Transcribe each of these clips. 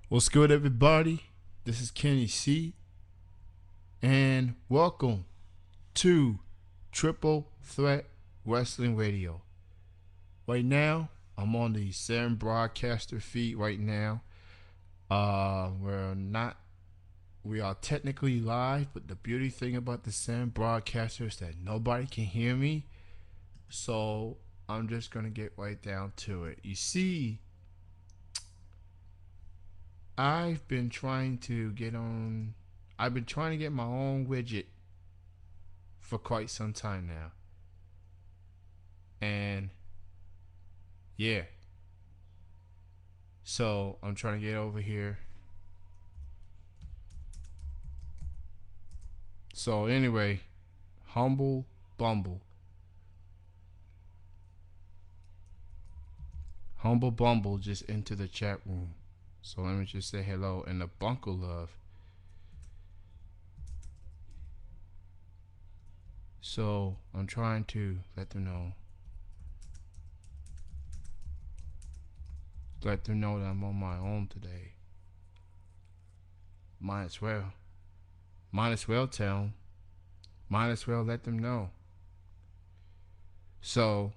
What's good, everybody? This is Kenny C, and welcome to Triple Threat Wrestling Radio. Right now, I'm on the Sam Broadcaster feed right now. We are technically live, but the beauty thing about the Sam Broadcaster is that nobody can hear me. So I'm just gonna get right down to it. You see, I've been trying to get on. I've been trying to get my own widget for quite some time now. And yeah. So I'm trying to get over here. So anyway, Humble Bumble. Humble Bumble just into the chat room. So let me just say hello and the Bunker Love. So I'm trying to let them know that I'm on my own today. Might as well tell them. Might as well let them know. So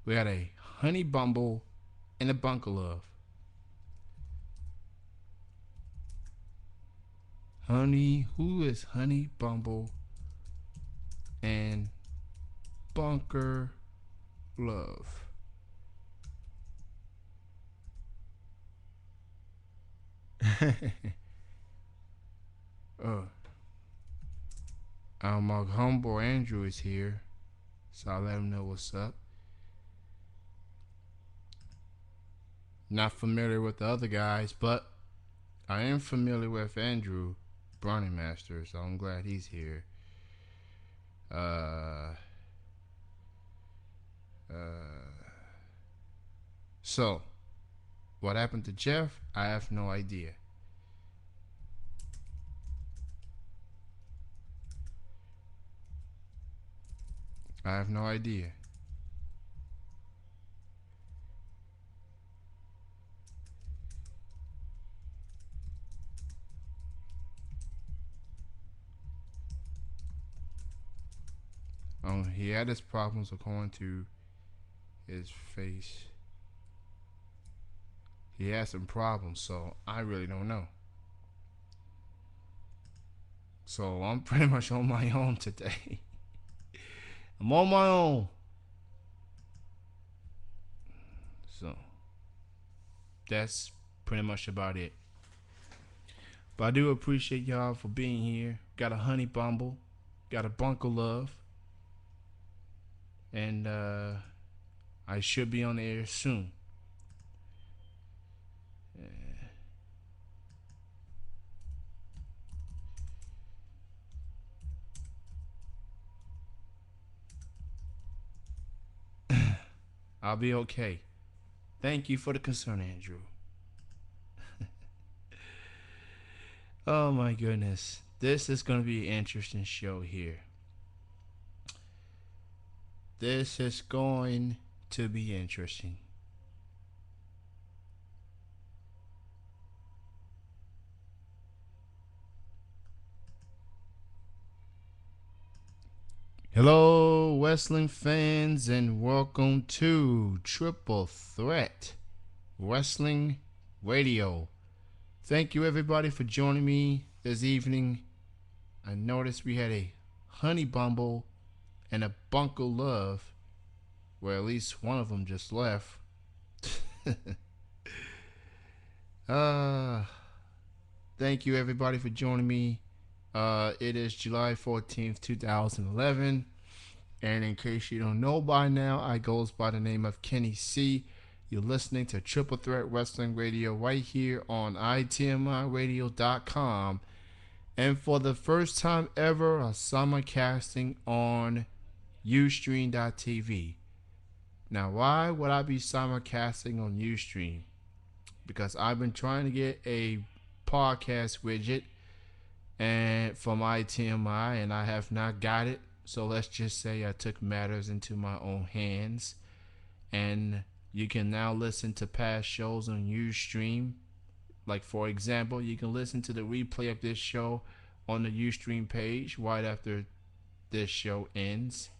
we got a Honey Bumble and a Bunker Love. Who is Honey Bumble and Bunker Love? My humble Andrew is here, so I'll let him know what's up. Not familiar with the other guys, but I am familiar with Andrew Brownie Master, so I'm glad he's here. So, what happened to Jeff? I have no idea. I have no idea. He had his problems according to his face. He had some problems, so I really don't know. So I'm pretty much on my own today. I'm on my own. So that's pretty much about it. But I do appreciate y'all for being here. Got a Honey Bumble, got a Bunker Love, and I should be on the air soon. I'll be okay. Thank you for the concern, Andrew. Oh my goodness. This is going to be an interesting show here. This is going to be interesting. Hello, wrestling fans, and welcome to Triple Threat Wrestling Radio. Thank you, everybody, for joining me this evening. I noticed we had a Honey Bumble and a Bunker Love, where at least one of them just left. Thank you, everybody, for joining me. It is July 14th, 2011. And in case you don't know by now, I goes by the name of Kenny C. You're listening to Triple Threat Wrestling Radio right here on itmiradio.com. And for the first time ever, a simulcasting on Ustream.tv. Now, why would I be simulcasting on Ustream? Because I've been trying to get a podcast widget and from ITMI, and I have not got it. So let's just say I took matters into my own hands, and You can now listen to past shows on Ustream. Like, for example, you can listen to the replay of this show on the Ustream page right after this show ends.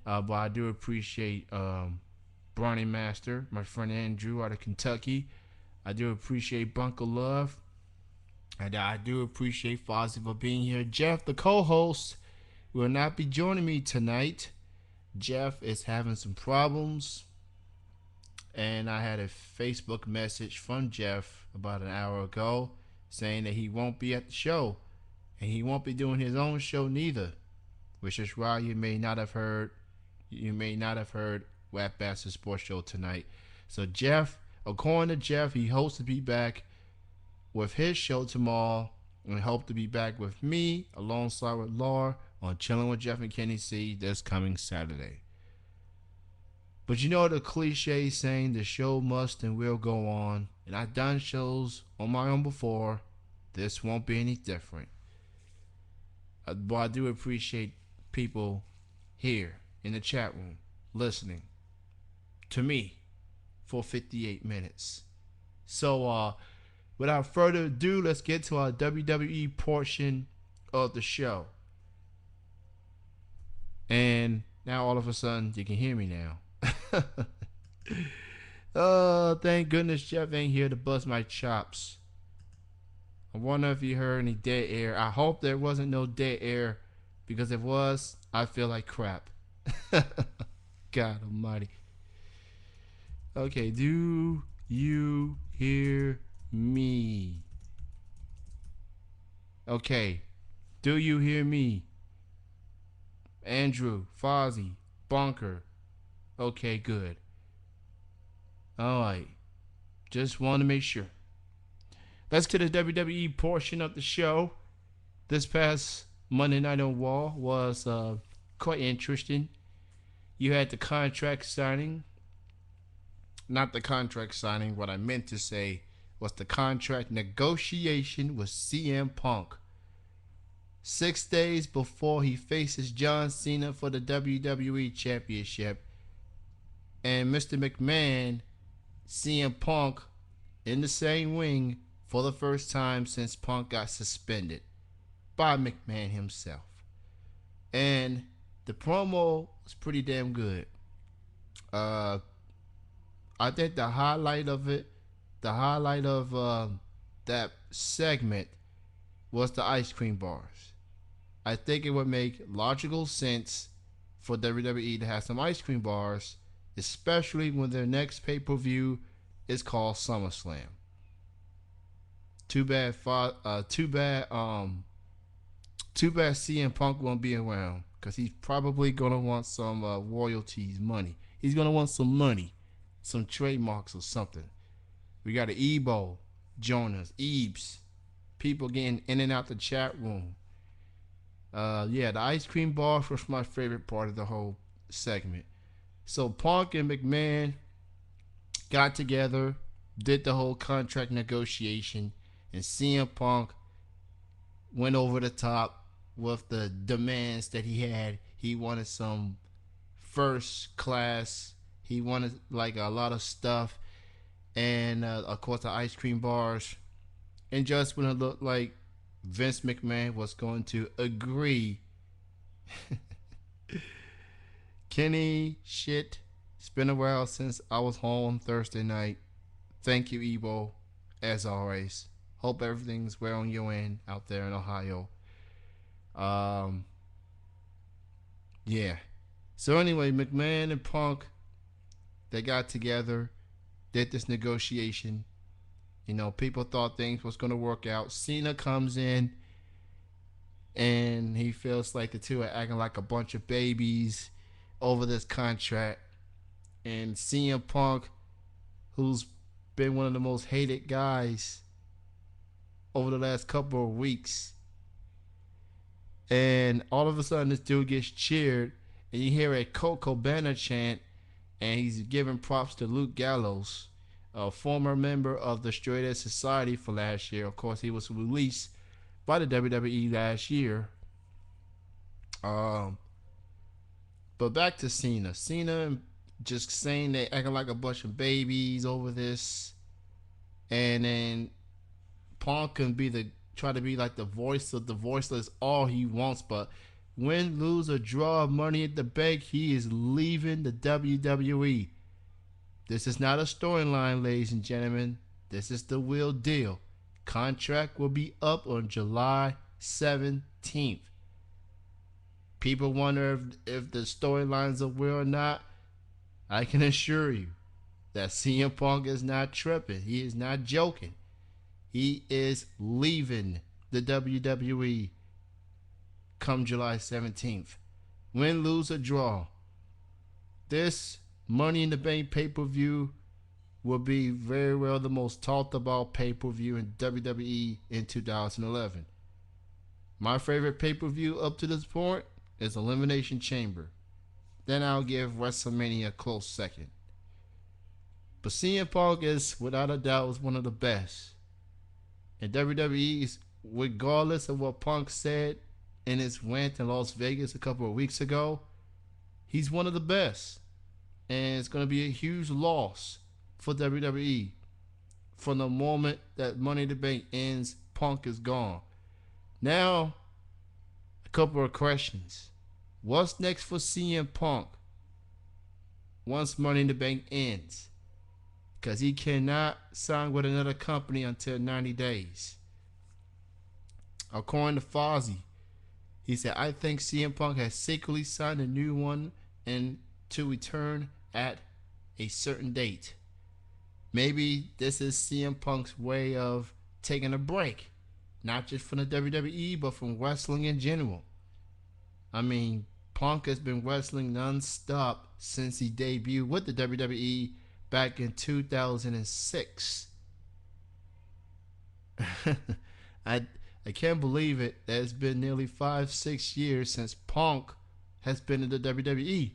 But I do appreciate Bronny Master, my friend Andrew out of Kentucky. I do appreciate Bunker Love. And I do appreciate Fozzie for being here. Jeff, the co-host, will not be joining me tonight. Jeff is having some problems. And I had a Facebook message from Jeff about an hour ago saying that he won't be at the show. And he won't be doing his own show neither. Which is why you may not have heard Rap Bastard Sports Show tonight. So Jeff, according to Jeff, he hopes to be back with his show tomorrow and hope to be back with me alongside with Laura on Chilling with Jeff and Kenny C this coming Saturday. But you know the cliche saying, the show must and will go on. And I've done shows on my own before. This won't be any different. But I do appreciate people here in the chat room listening to me for 58 minutes. So without further ado, let's get to our WWE portion of the show. And now all of a sudden you can hear me now. Oh, thank goodness Jeff ain't here to bust my chops. I wonder if you heard any dead air. I hope there wasn't no dead air, because if it was, I feel like crap. God almighty. Okay, do you hear me? Okay, do you hear me? Andrew, Fozzie, Bunker. Okay, good. Alright, just want to make sure. Let's get to the WWE portion of the show. This past Monday Night on Raw was quite interesting. You had the contract signing. Not the contract signing. What I meant to say was the contract negotiation with CM Punk. 6 days before he faces John Cena for the WWE Championship. And Mr. McMahon, CM Punk in the same ring for the first time since Punk got suspended by McMahon himself. And the promo was pretty damn good. I think the highlight of that segment was the ice cream bars. I think it would make logical sense for WWE to have some ice cream bars, especially when their next pay-per-view is called SummerSlam. Too bad CM Punk won't be around, because he's probably gonna want some royalties money. He's gonna want some money, some trademarks or something. We got an Ebo join us, Ebes, people getting in and out the chat room. The ice cream bar was my favorite part of the whole segment. So Punk and McMahon got together, did the whole contract negotiation, and CM Punk went over the top with the demands that he had. He wanted some first class. He wanted like a lot of stuff, and of course the ice cream bars. And just when it looked like Vince McMahon was going to agree, Kenny, shit, it's been a while since I was home Thursday night. Thank you, Ebo, as always. Hope everything's well on your end out there in Ohio. Yeah. So anyway, McMahon and Punk, they got together, did this negotiation. You know, people thought things was going to work out. Cena comes in, and he feels like the two are acting like a bunch of babies over this contract. And CM Punk, who's been one of the most hated guys over the last couple of weeks, and all of a sudden this dude gets cheered, and you hear a Colt Cabana chant, and he's giving props to Luke Gallows, a former member of the Straight Edge Society for last year. Of course, he was released by the WWE last year. But back to Cena. Cena just saying they acting like a bunch of babies over this, and then Punk can be the try to be like the voice of the voiceless all he wants, but win, lose, or draw Money at the Bank, he is leaving the WWE. This is not a storyline, ladies and gentlemen. This is the real deal. Contract will be up on July 17th. People wonder if the storylines are real or not. I can assure you that CM Punk is not tripping. He is not joking. He is leaving the WWE come July 17th. Win, lose, or draw. This Money in the Bank pay-per-view will be very well the most talked about pay-per-view in WWE in 2011. My favorite pay-per-view up to this point is Elimination Chamber. Then I'll give WrestleMania a close second. But CM Punk is, without a doubt, one of the best. And WWE, regardless of what Punk said in his rant in Las Vegas a couple of weeks ago, he's one of the best. And it's going to be a huge loss for WWE. From the moment that Money in the Bank ends, Punk is gone. Now, a couple of questions. What's next for CM Punk once Money in the Bank ends? Because he cannot sign with another company until 90 days. According to Fozzy, he said, I think CM Punk has secretly signed a new one and to return at a certain date. Maybe this is CM Punk's way of taking a break. Not just from the WWE, but from wrestling in general. I mean, Punk has been wrestling non-stop since he debuted with the WWE back in 2006. I can't believe it that it's been nearly 5-6 years since Punk has been in the WWE.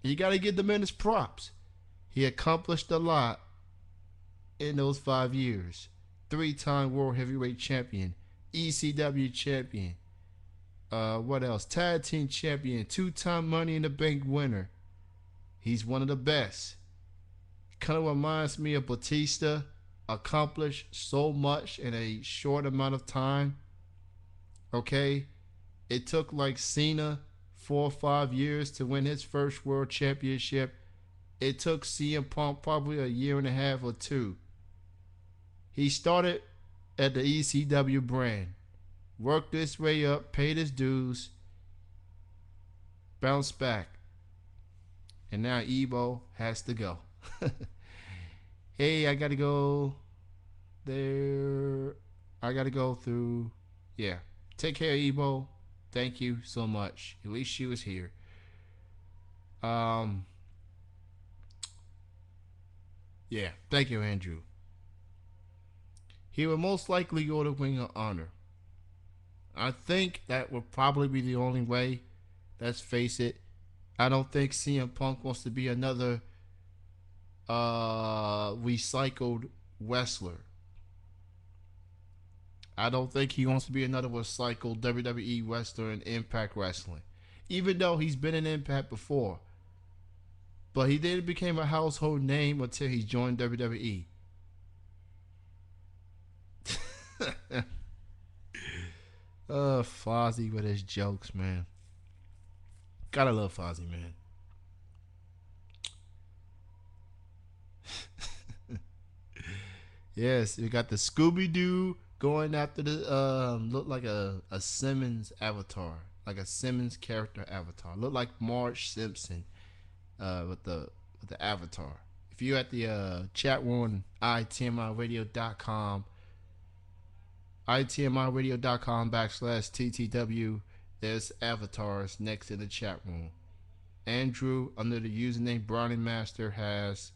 You got to give the man his props. He accomplished a lot in those 5 years. 3-time World Heavyweight Champion, ECW Champion, what else? Tag Team Champion, 2-time Money in the Bank winner. He's one of the best. Kind of reminds me of Batista. Accomplished so much in a short amount of time. Okay? It took like Cena 4 or 5 years to win his first world championship. It took CM Punk probably a year and a half or 2. He started at the ECW brand. Worked his way up, paid his dues, bounced back. And now Ebo has to go. Hey, I gotta go there. I gotta go through. Yeah. Take care, Ebo. Thank you so much. At least she was here. Yeah. Thank you, Andrew. He will most likely go to Ring of Honor. I think that would probably be the only way. Let's face it. I don't think CM Punk wants to be another recycled wrestler. I don't think he wants to be another recycled WWE wrestler in Impact Wrestling. Even though he's been in Impact before. But he didn't become a household name until he joined WWE. Fozzy with his jokes, man. Gotta love Fozzy, man. Yes, we got the Scooby-Doo going after the look like a Simmons avatar, like a Simmons character avatar. Look like Marge Simpson with the avatar. If you're at the chat room on itmiradio.com, itmiradio.com/TTW, there's avatars next to the chat room. Andrew, under the username Browning Master, has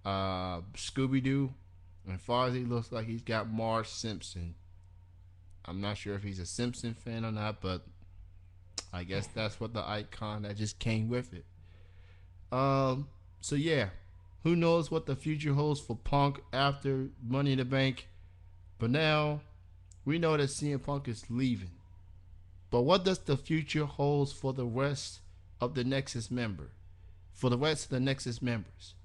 Scooby-Doo, and Fozzy looks like he's got Marge Simpson. I'm not sure if he's a Simpson fan or not, but I guess that's what the icon that just came with it. So yeah, who knows what the future holds for Punk after Money in the Bank? But now we know that CM Punk is leaving. But what does the future hold for the rest of the Nexus member? for the rest of the Nexus members.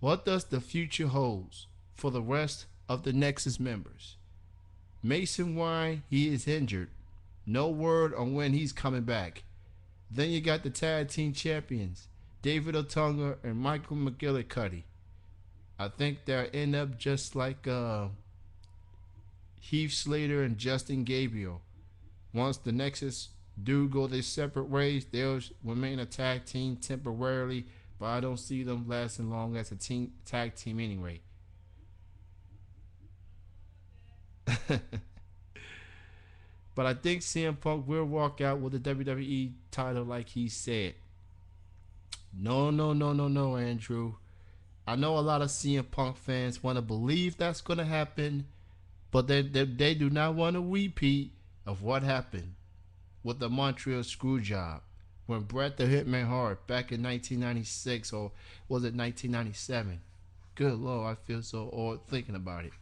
What does the future holds for the rest of the Nexus members? Mason Wine, he is injured. No word on when he's coming back. Then you got the tag team champions, David Otunga and Michael McGillicuddy. I think they'll end up just like Heath Slater and Justin Gabriel. Once the Nexus do go their separate ways, they'll remain a tag team temporarily, but I don't see them lasting long as a tag team anyway. But I think CM Punk will walk out with the WWE title like he said. No, Andrew. I know a lot of CM Punk fans want to believe that's going to happen, but they do not want a repeat of what happened with the Montreal Screwjob when Bret the Hitman Hart back in 1996, or was it 1997? Good Lord, I feel so old thinking about it.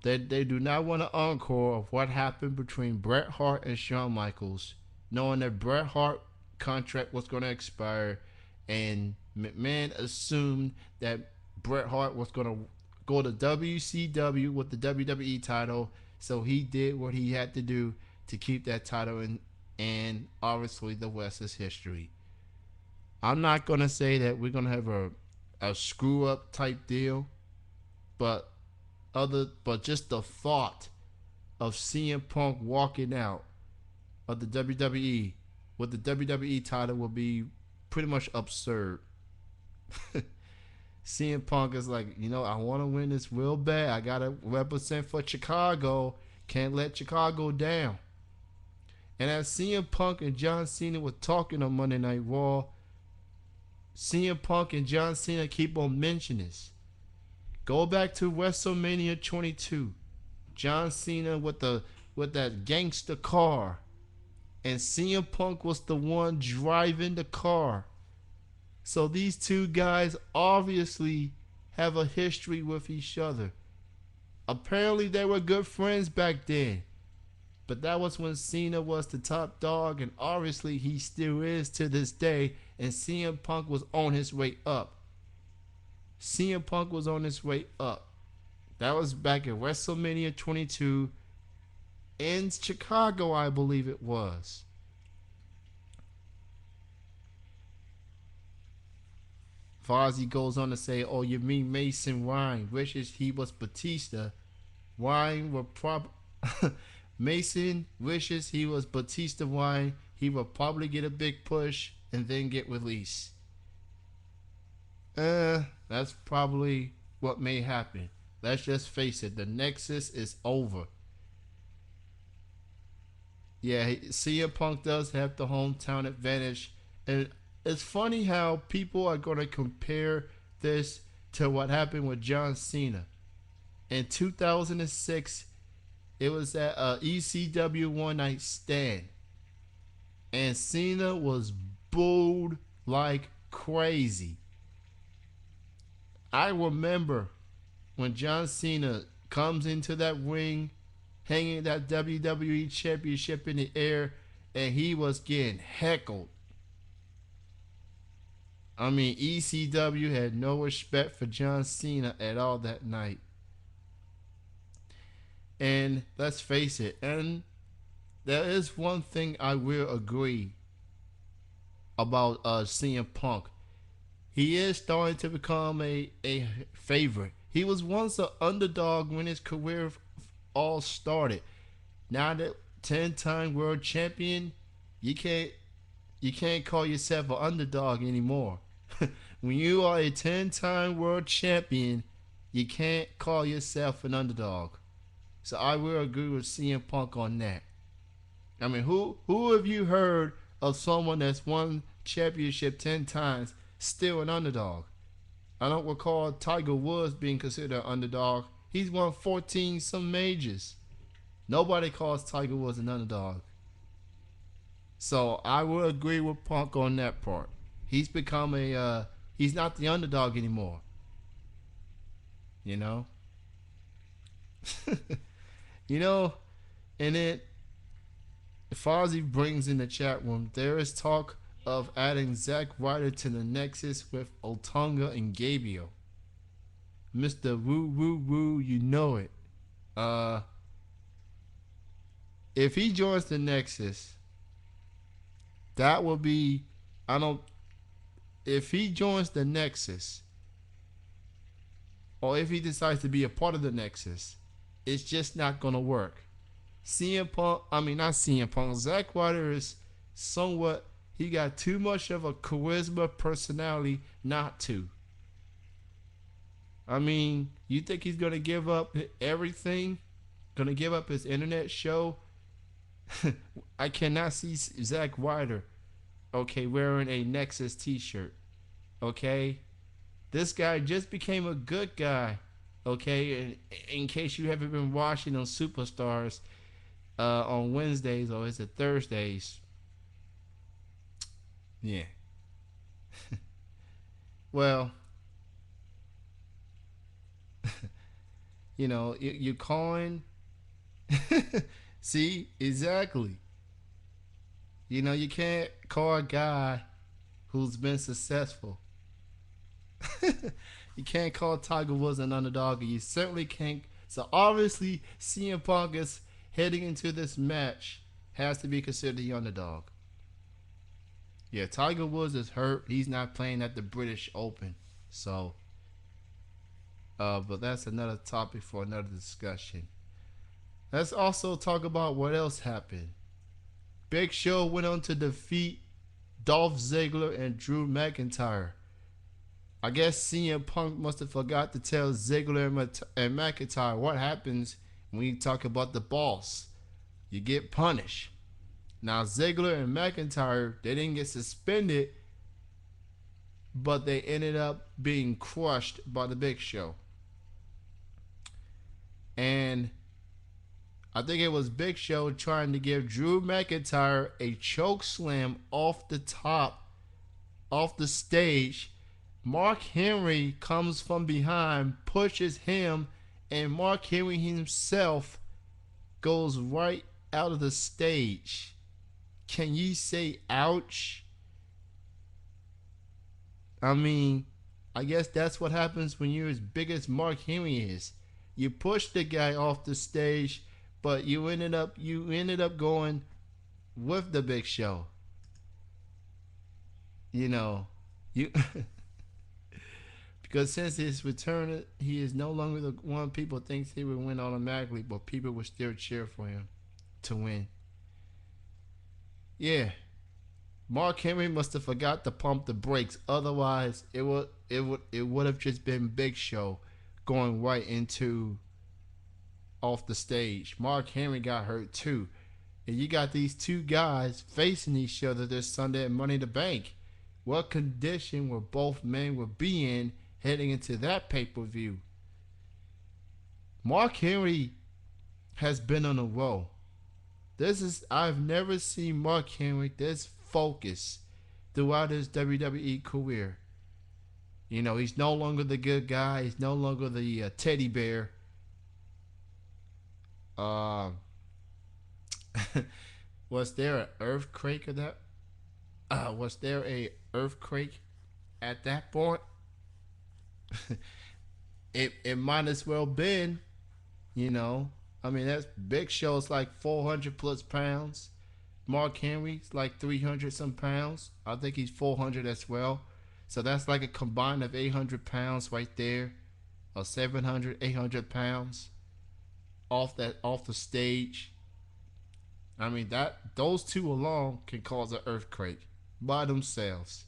They do not want an encore of what happened between Bret Hart and Shawn Michaels, knowing that Bret Hart contract was going to expire, and McMahon assumed that Bret Hart was going to go to WCW with the WWE title, so he did what he had to do to keep that title in, and obviously the rest is history. I'm not going to say that we're going to have a screw up type deal, but just the thought of CM Punk walking out of the WWE with the WWE title will be pretty much absurd. CM Punk is like, I want to win this real bad. I got to represent for Chicago. Can't let Chicago down. And as CM Punk and John Cena were talking on Monday Night Raw, CM Punk and John Cena keep on mentioning this. Go back to WrestleMania 22. John Cena with that gangster car. And CM Punk was the one driving the car. So these two guys obviously have a history with each other. Apparently they were good friends back then. But that was when Cena was the top dog, and obviously he still is to this day, and CM Punk was on his way up. CM Punk was on his way up. That was back at WrestleMania 22 in Chicago, I believe it was. Fozzy goes on to say, "Oh, you mean Mason Ryan wishes he was Batista? Ryan will Mason wishes he was Batista Ryan. He will probably get a big push and then get released." That's probably what may happen. Let's just face it, the Nexus is over. Yeah, CM Punk does have the hometown advantage, and it's funny how people are going to compare this to what happened with John Cena. In 2006, it was at ECW One Night Stand, and Cena was booed like crazy. I remember when John Cena comes into that ring, hanging that WWE Championship in the air, and he was getting heckled. I mean, ECW had no respect for John Cena at all that night. And let's face it, and there is one thing I will agree about CM Punk. He is starting to become a favorite. He was once an underdog when his career all started. Now that 10-time world champion, you can't call yourself an underdog anymore. When you are a 10-time world champion, you can't call yourself an underdog. So I will agree with CM Punk on that. I mean, who have you heard of someone that's won championship 10 times still an underdog? I don't recall Tiger Woods being considered an underdog. He's won 14 some majors. Nobody calls Tiger Woods an underdog. So I will agree with Punk on that part. He's become he's not the underdog anymore. You know? You know, and Fozzy brings in the chat room. There is talk of adding Zack Ryder to the Nexus with Otunga and Gabio. Mr. Woo Woo Woo, you know it. Uh, if he joins the Nexus, that will be. I don't. If he joins the Nexus, or if he decides to be a part of the Nexus, it's just not gonna work. CM Punk, I mean not CM Punk. Zack Ryder is somewhat. He got too much of a charisma personality not to. I mean, you think he's gonna give up everything? Gonna give up his internet show? I cannot see Zack Ryder, okay, wearing a Nexus T-shirt. Okay, this guy just became a good guy. Okay, in case you haven't been watching on Superstars on Wednesdays, or is it Thursdays? Yeah. Well, you calling. See, exactly. You can't call a guy who's been successful. You can't call Tiger Woods an underdog, and you certainly can't. So obviously, CM Punk is heading into this match has to be considered the underdog. Yeah, Tiger Woods is hurt. He's not playing at the British Open. So, but that's another topic for another discussion. Let's also talk about what else happened. Big Show went on to defeat Dolph Ziggler and Drew McIntyre. I guess CM Punk must have forgot to tell Ziggler and McIntyre what happens when you talk about the boss. You get punished. Now Ziggler and McIntyre, they didn't get suspended, but they ended up being crushed by the Big Show. And I think it was Big Show trying to give Drew McIntyre a choke slam off the top, off the stage. Mark Henry comes from behind, pushes him, and Mark Henry himself goes right out of the stage. Can you say ouch? I mean, I guess that's what happens when you're as big as Mark Henry is. You push the guy off the stage, but you ended up going with the Big Show. You because since his return, he is no longer the one people thinks he would win automatically, but people would still cheer for him to win. Yeah, Mark Henry must have forgot to pump the brakes. Otherwise, it would have just been Big Show going right into off the stage. Mark Henry got hurt too, and you got these two guys facing each other this Sunday at Money in the Bank. What condition will both men will be in heading into that pay-per-view? Mark Henry has been on a roll. I've never seen Mark Henry this focused throughout his WWE career. He's no longer the good guy. He's no longer the teddy bear. Was there an earthquake of that? Was there a earthquake at that point? it might as well been. I mean, that's Big Show's like 400 plus pounds. Mark Henry's like 300 some pounds. I think he's 400 as well. So that's like a combine of 800 pounds right there, or 700, 800 pounds off the stage. I mean, those two alone can cause an earthquake by themselves.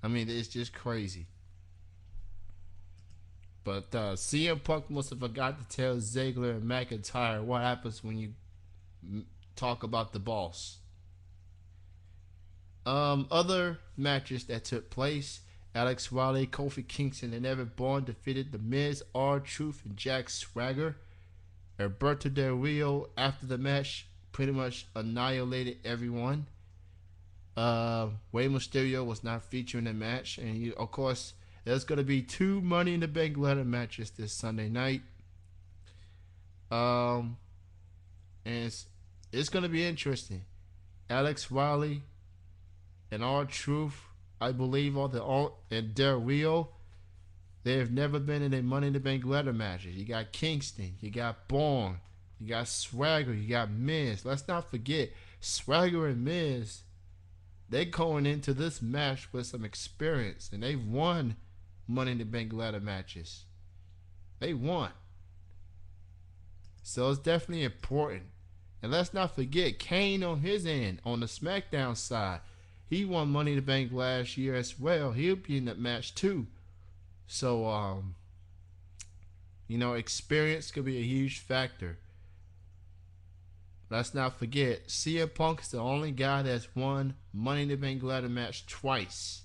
I mean, it's just crazy. But CM Punk must have forgot to tell Ziggler and McIntyre what happens when you talk about the boss. Other matches that took place: Alex Riley, Kofi Kingston, and Evan Bourne defeated The Miz, R-Truth, and Jack Swagger. Alberto Del Rio, after the match, pretty much annihilated everyone. Rey Mysterio was not featured in the match, and of course, there's going to be 2 Money in the Bank ladder matches this Sunday night. And and it's gonna be interesting. Alex Riley and R-Truth, I believe, and Del Rio, they have never been in a Money in the Bank ladder matches. You got Kingston, you got Bourne, you got Swagger, you got Miz. Let's not forget, Swagger and Miz, they going into this match with some experience, and they've won Money in the Bank ladder matches. They won. So it's definitely important. And let's not forget, Kane on his end, on the SmackDown side, he won Money in the Bank last year as well. He'll be in that match too. So, experience could be a huge factor. Let's not forget, CM Punk is the only guy that's won Money in the Bank ladder match twice.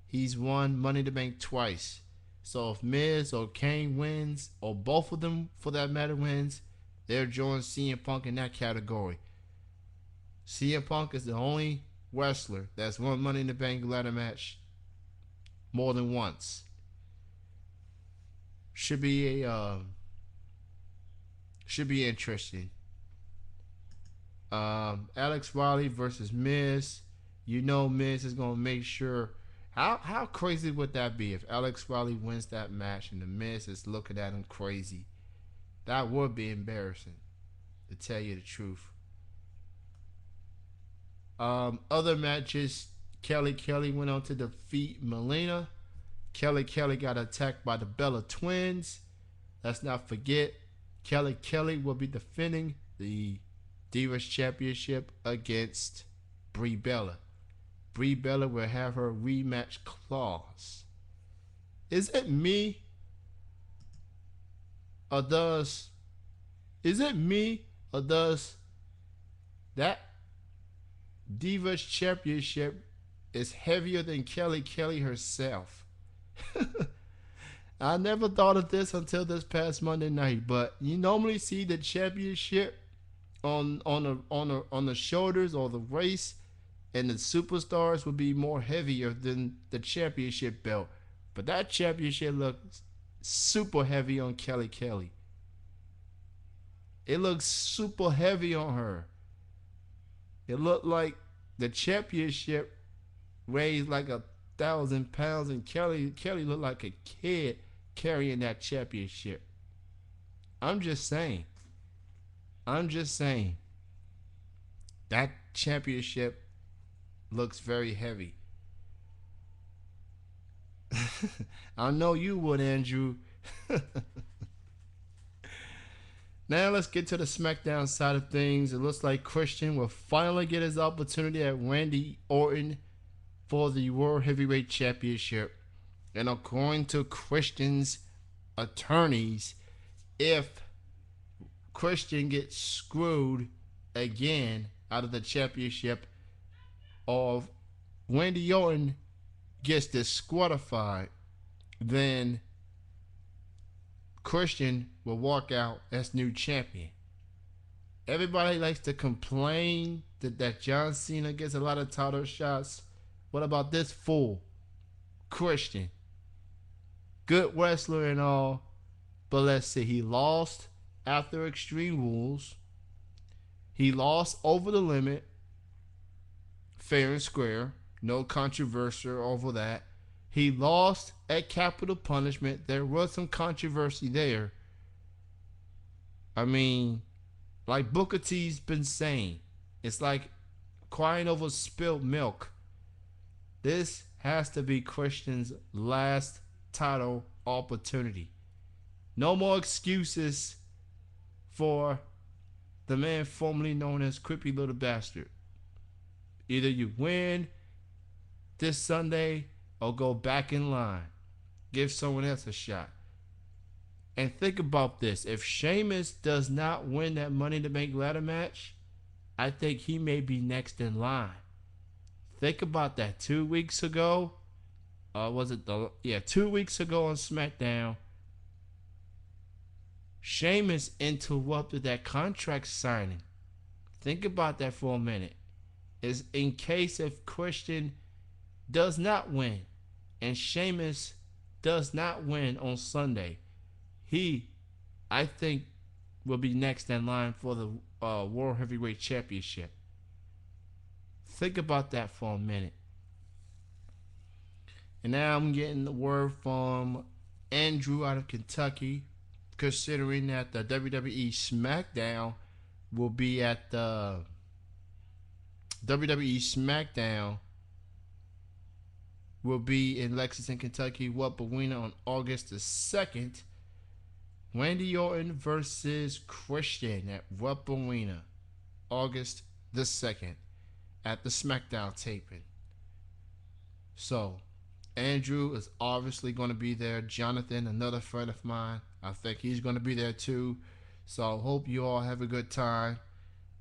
He's won Money in the Bank twice. So if Miz or Kane wins, or both of them for that matter wins, they'll join CM Punk in that category. CM Punk is the only wrestler that's won Money in the Bank ladder match more than once. Should be interesting. Alex Riley versus Miz. Miz is gonna make sure. How crazy would that be if Alex Riley wins that match and the Miz is looking at him crazy? That would be embarrassing, to tell you the truth. Other matches, Kelly went on to defeat Melina. Kelly got attacked by the Bella Twins. Let's not forget, Kelly will be defending the Divas Championship against Brie Bella. Brie Bella will have her rematch clause. Is it me? Or does that Divas Championship is heavier than Kelly herself? I never thought of this until this past Monday night, but you normally see the championship on the shoulders or the waist, and the superstars would be more heavier than the championship belt. But that championship looks super heavy on Kelly. It looks super heavy on her. It looked like the championship weighed like 1,000 pounds, and Kelly looked like a kid carrying that championship. I'm just saying. That championship looks very heavy. I know you would, Andrew. Now let's get to the SmackDown side of things. It looks like Christian will finally get his opportunity at Randy Orton for the World Heavyweight Championship. And according to Christian's attorneys, if Christian gets screwed again out of the championship, or Randy Orton gets disqualified, then Christian will walk out as new champion. Everybody likes to complain that John Cena gets a lot of title shots. What about this fool, Christian? Good wrestler and all, but let's see, he lost after Extreme Rules. He lost over the limit, fair and square, no controversy over that. He lost at Capital Punishment. There was some controversy there. I mean, like Booker T's been saying, it's like crying over spilled milk. This has to be Christian's last title opportunity. No more excuses for the man formerly known as Creepy Little Bastard. Either you win this Sunday or go back in line. Give someone else a shot. And think about this. If Sheamus does not win that Money in the Bank ladder match, I think he may be next in line. Think about that. 2 weeks ago, 2 weeks ago on SmackDown, Sheamus interrupted that contract signing. Think about that for a minute. Is in case if Christian does not win and Sheamus does not win on Sunday, I think will be next in line for the World Heavyweight Championship. Think about that for a minute. And now I'm getting the word from Andrew out of Kentucky, considering that the WWE SmackDown will be at the WWE SmackDown will be in Lexington, Kentucky, Arena on August the 2nd. Randy Orton versus Christian at Arena, August the 2nd, at the SmackDown taping. So, Andrew is obviously going to be there. Jonathan, another friend of mine, I think he's going to be there too. So I hope you all have a good time.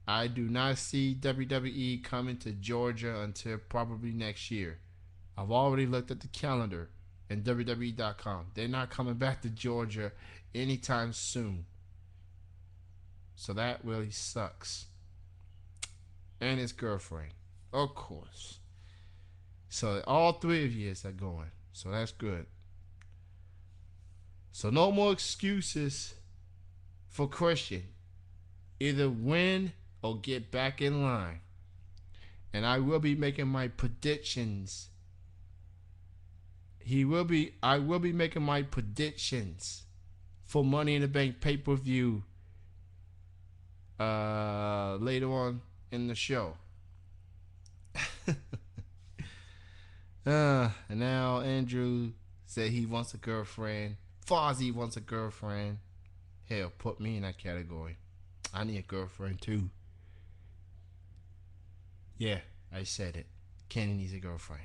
I do not see WWE coming to Georgia until probably next year. I've already looked at the calendar and WWE.com. They're not coming back to Georgia anytime soon. So that really sucks. And his girlfriend, of course. So all three of you are going. So that's good. So no more excuses for Christian. Either win or get back in line. And I will be making my predictions. I will be making my predictions for Money in the Bank pay-per-view later on in the show. And now Andrew said he wants a girlfriend. Fozzy wants a girlfriend. Hell, put me in that category. I need a girlfriend too. Yeah, I said it. Kenny needs a girlfriend.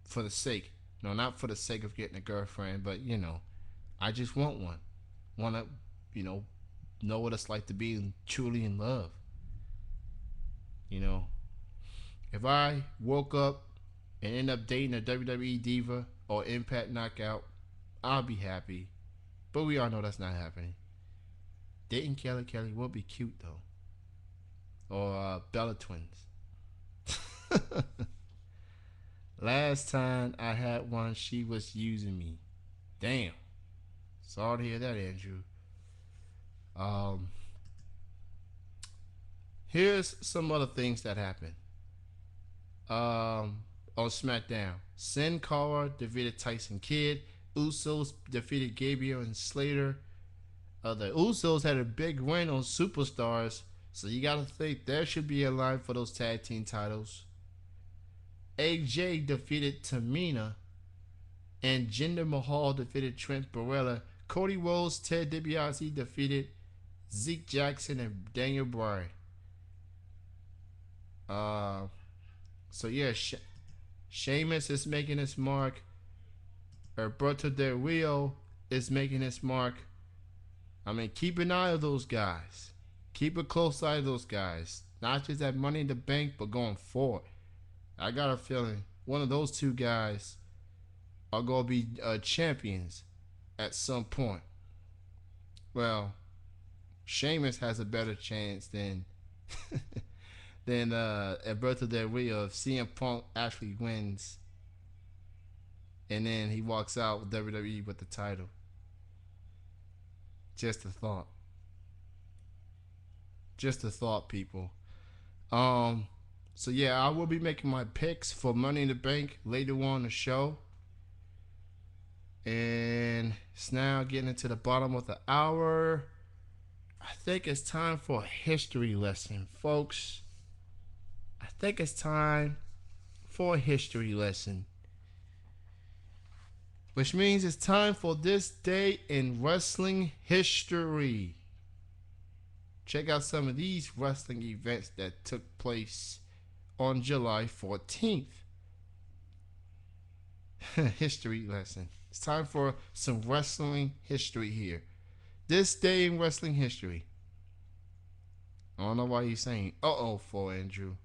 For the sake. No, not for the sake of getting a girlfriend, but, I just want one. Want to, know what it's like to be truly in love. If I woke up and end up dating a WWE diva or Impact Knockout, I'll be happy. But we all know that's not happening. Dating Kelly will be cute, though. Or Bella Twins. Last time I had one, she was using me. Damn. Sorry to hear that, Andrew. Here's some other things that happened. On SmackDown, Sin Cara defeated Tyson Kidd. Usos defeated Gabriel and Slater. The Usos had a big win on Superstars, so you gotta think there should be a line for those tag team titles. AJ defeated Tamina, and Jinder Mahal defeated Trent Barrella. Cody Rhodes, Ted DiBiase defeated Zeke Jackson and Daniel Bryan. So yeah, Sheamus is making his mark. Alberto Del Rio is making his mark. I mean, keep an eye on those guys. Keep a close eye on those guys. Not just at Money in the Bank, but going forward. I got a feeling one of those two guys are going to be champions at some point. Well, Sheamus has a better chance than Alberto Del Rio if CM Punk actually wins and then he walks out with WWE with the title. Just a thought. Just a thought, people. So yeah, I will be making my picks for Money in the Bank later on the show. And it's now getting into the bottom of the hour. I think it's time for a history lesson, folks. I think it's time for a history lesson. Which means it's time for this day in wrestling history. Check out some of these wrestling events that took place on July 14th. History lesson. It's time for some wrestling history here. This day in wrestling history. I don't know why you're saying uh-oh for Andrew.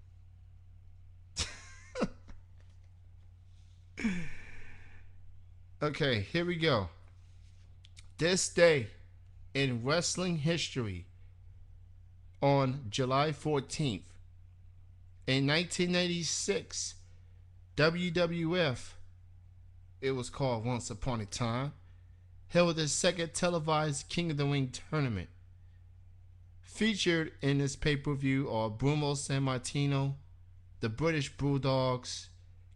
Okay, here we go. This day in wrestling history on July 14th. In 1986, WWF, it was called Once Upon a Time, held its second televised King of the Ring tournament. Featured in this pay-per-view are Bruno Sammartino, the British Bulldogs,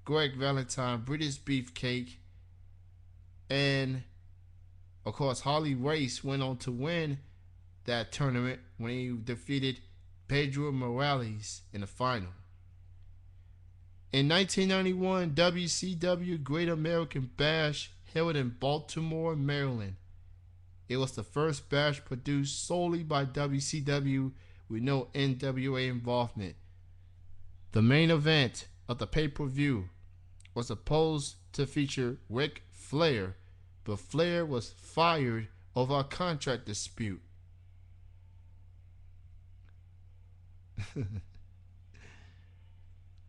Greg Valentine, British Beefcake, and of course Harley Race went on to win that tournament when he defeated Pedro Morales in the final. In 1991, WCW Great American Bash held in Baltimore, Maryland. It was the first bash produced solely by WCW with no NWA involvement. The main event of the pay-per-view was supposed to feature Ric Flair, but Flair was fired over a contract dispute.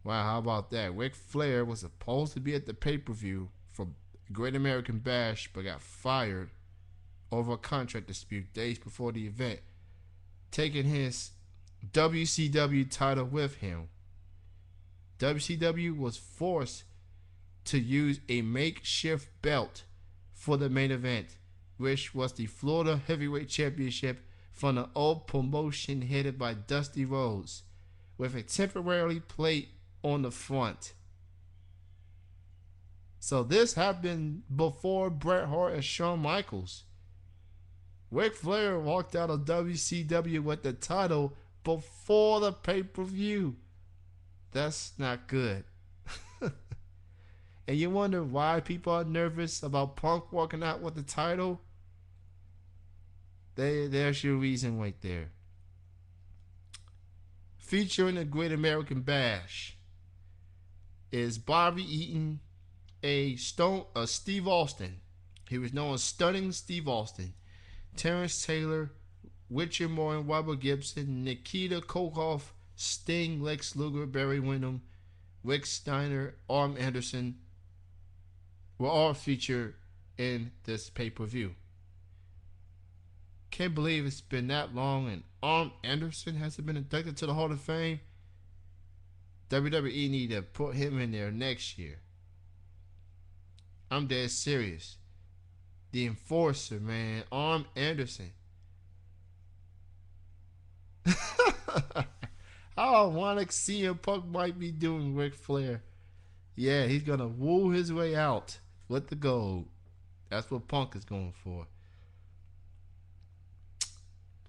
Wow, how about that? Ric Flair was supposed to be at the pay-per-view for Great American Bash, but got fired over a contract dispute days before the event, taking his WCW title with him. WCW was forced to use a makeshift belt for the main event, which was the Florida Heavyweight Championship from the old promotion headed by Dusty Rhodes, with a temporary plate on the front. So this happened before Bret Hart and Shawn Michaels. Ric Flair walked out of WCW with the title before the pay-per-view. That's not good. And you wonder why people are nervous about Punk walking out with the title? There's your reason right there. Featuring the Great American Bash is Bobby Eaton, a Steve Austin. He was known as Stunning Steve Austin. Terrence Taylor, Richard Moore and Robert Gibson, Nikita Koloff, Sting, Lex Luger, Barry Windham, Rick Steiner, Arn Anderson were all featured in this pay-per-view. Can't believe it's been that long and Arn Anderson hasn't been inducted to the Hall of Fame. WWE need to put him in there next year. I'm dead serious. The Enforcer, man. Arn Anderson. How ironic CM Punk might be doing Ric Flair. Yeah, he's going to woo his way out with the gold. That's what Punk is going for.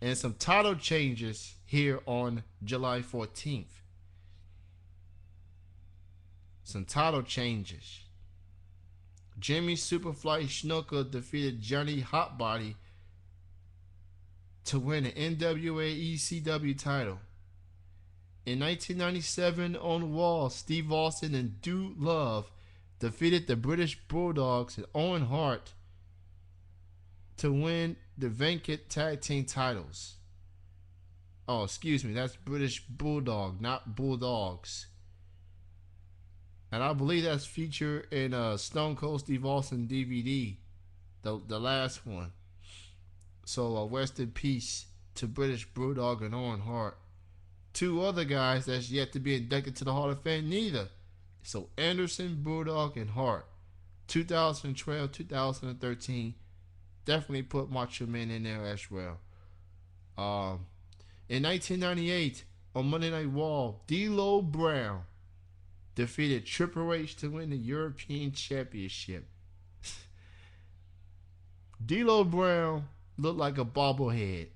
And some title changes here on July 14th. Some title changes. Jimmy Superfly Snuka defeated Johnny Hotbody to win the NWA ECW title. In 1997 on Raw, Steve Austin and Dude Love defeated the British Bulldogs and Owen Hart to win the vacant tag team titles. Oh, excuse me, that's British Bulldog, not Bulldogs. And I believe that's featured in Stone Cold Steve Austin DVD, the last one. So rest in peace to British Bulldog and Owen Hart. Two other guys that's yet to be inducted to the Hall of Fame, neither. So Anderson, Bulldog, and Hart. 2012, 2013. Definitely put Macho Man in there as well. In 1998, on Monday Night Raw, D'Lo Brown defeated Triple H to win the European Championship. D'Lo Brown looked like a bobblehead.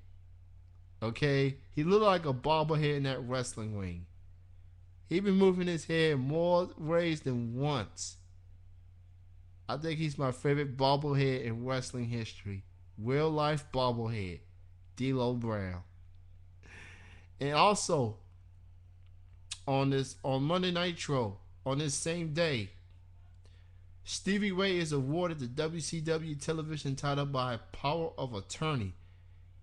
Okay? He looked like a bobblehead in that wrestling ring. He been moving his head more ways than once. I think he's my favorite bobblehead in wrestling history. Real life bobblehead. D'Lo Brown. And also, on Monday Nitro, on this same day, Stevie Ray is awarded the WCW television title by power of attorney,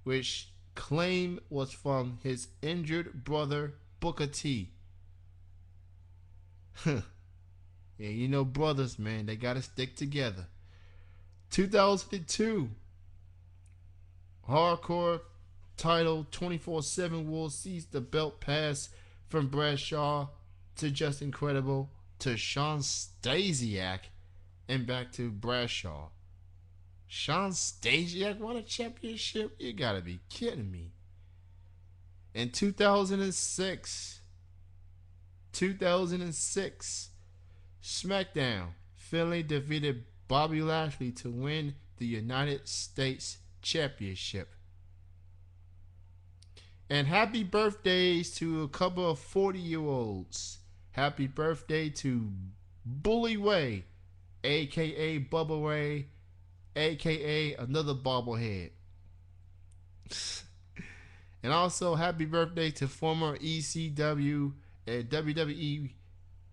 which claim was from his injured brother Booker T. Yeah, you know brothers, man, they gotta stick together. 2002, Hardcore title 24/7 will seize the belt pass from Bradshaw to Just Incredible to Shawn Stasiak and back to Bradshaw. Shawn Stasiak won a championship? You gotta be kidding me. In 2006, SmackDown Finlay defeated Bobby Lashley to win the United States Championship. And happy birthdays to a couple of 40-year-olds. Happy birthday to Bully Ray, a.k.a. Bubba Ray, a.k.a. another bobblehead. And also happy birthday to former ECW and WWE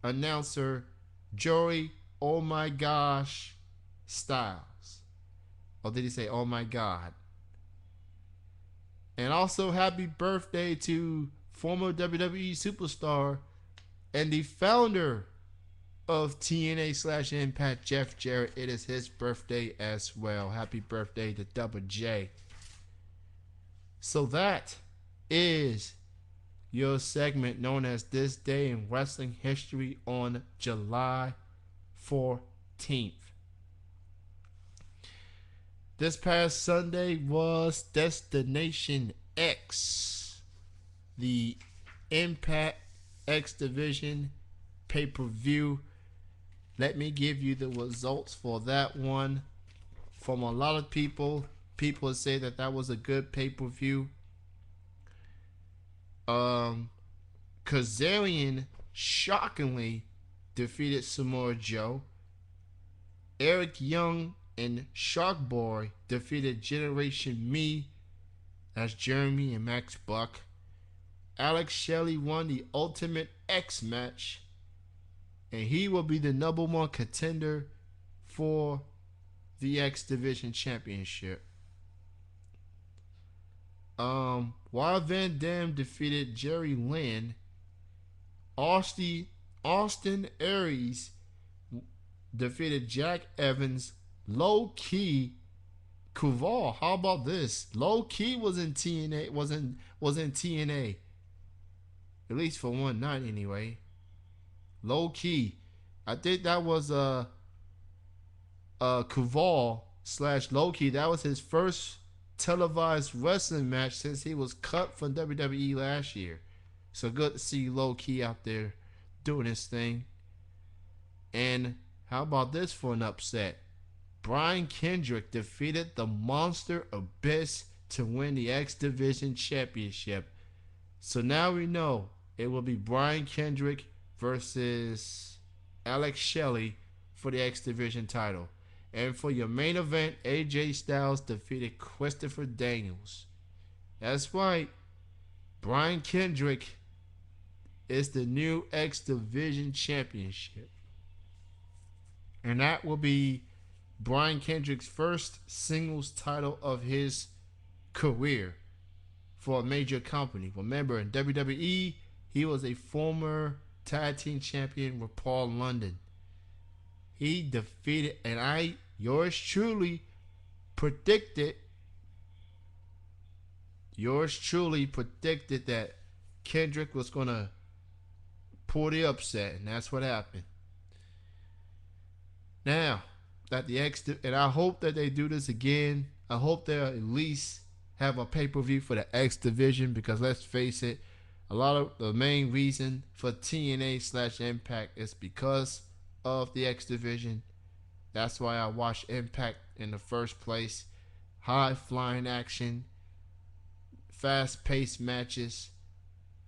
announcer Joey Oh My Gosh Styles. Or did he say Oh My God? And also happy birthday to former WWE superstar and the founder of TNA/Impact, Jeff Jarrett. It is his birthday as well. Happy birthday to Double J. So that is your segment known as This Day in Wrestling History on July 14th. This past Sunday was Destination X, the Impact X Division pay-per-view. Let me give you the results for that one. From a lot of people say that was a good pay-per-view. Kazarian shockingly defeated Samoa Joe. Eric Young and Shark Boy defeated Generation Me. That's Jeremy and Max Buck. Alex Shelley won the Ultimate X match, and he will be the number one contender for the X Division Championship. While Van Dam defeated Jerry Lynn, Austin Aries defeated Jack Evans. Low Key Kuval, how about this? Low Key was in TNA, was in TNA, at least for one night anyway. Low Key, I think that was Kuval / Low Key. That was his first televised wrestling match since he was cut from WWE last year. So good to see Low Key out there doing his thing. And how about this for an upset? Brian Kendrick defeated the Monster Abyss to win the X Division Championship. So now we know it will be Brian Kendrick versus Alex Shelley for the X Division title. And for your main event, AJ Styles defeated Christopher Daniels. That's right. Brian Kendrick is the new X Division Championship. And that will be Brian Kendrick's first singles title of his career for a major company. Remember, in WWE, he was a former tag team champion with Paul London. He defeated, and yours truly predicted that Kendrick was going to pull the upset, and that's what happened. Now, and I hope that they do this again. I hope they'll at least have a pay-per-view for the X Division, because let's face it, a lot of the main reason for TNA/Impact is because of the X Division. That's why I watched Impact in the first place. High-flying action, fast-paced matches,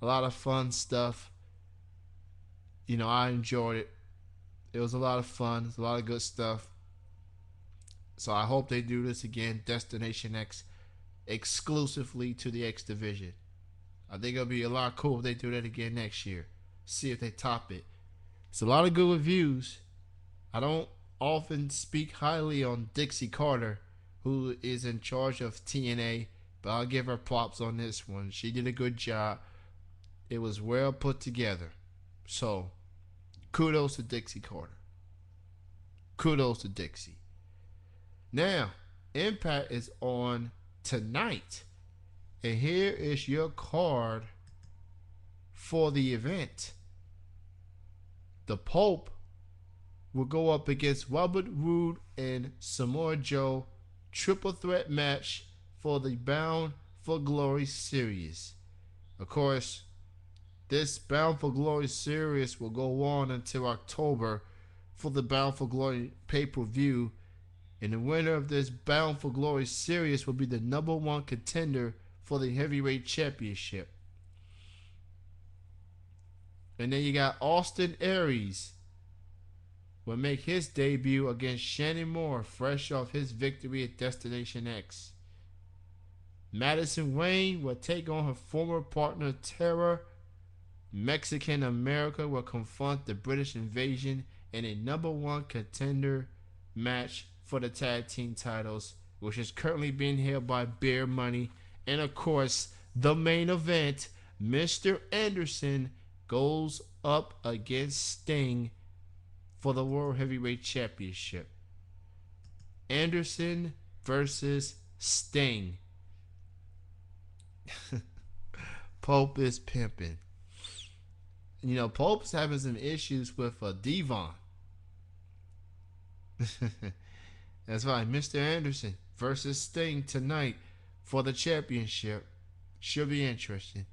a lot of fun stuff. I enjoyed it. It was a lot of fun. It's a lot of good stuff. So I hope they do this again. Destination X exclusively to the X Division. I think it'll be a lot cool if they do that again next year. See if they top it. It's a lot of good reviews. I don't often speak highly on Dixie Carter, who is in charge of TNA, but I'll give her props on this one. She did a good job. It was well put together. So, kudos to Dixie Carter. Kudos to Dixie. Now, Impact is on tonight. And here is your card for the event. The Pope will go up against Robert Roode and Samoa Joe. Triple threat match for the Bound for Glory series. Of course, this Bound for Glory series will go on until October for the Bound for Glory pay-per-view, and the winner of this Bound for Glory series will be the number one contender for the heavyweight championship. And then you got Austin Aries will make his debut against Shannon Moore, fresh off his victory at Destination X. Madison Wayne will take on her former partner Tara. Mexican America will confront the British Invasion in a number one contender match for the tag team titles, which is currently being held by Bear Money. And of course, the main event, Mr. Anderson goes up against Sting for the World Heavyweight Championship. Anderson versus Sting. Pope is pimping. You know, Pope's having some issues with Devon. That's right, Mr. Anderson versus Sting tonight for the championship. Should be interesting.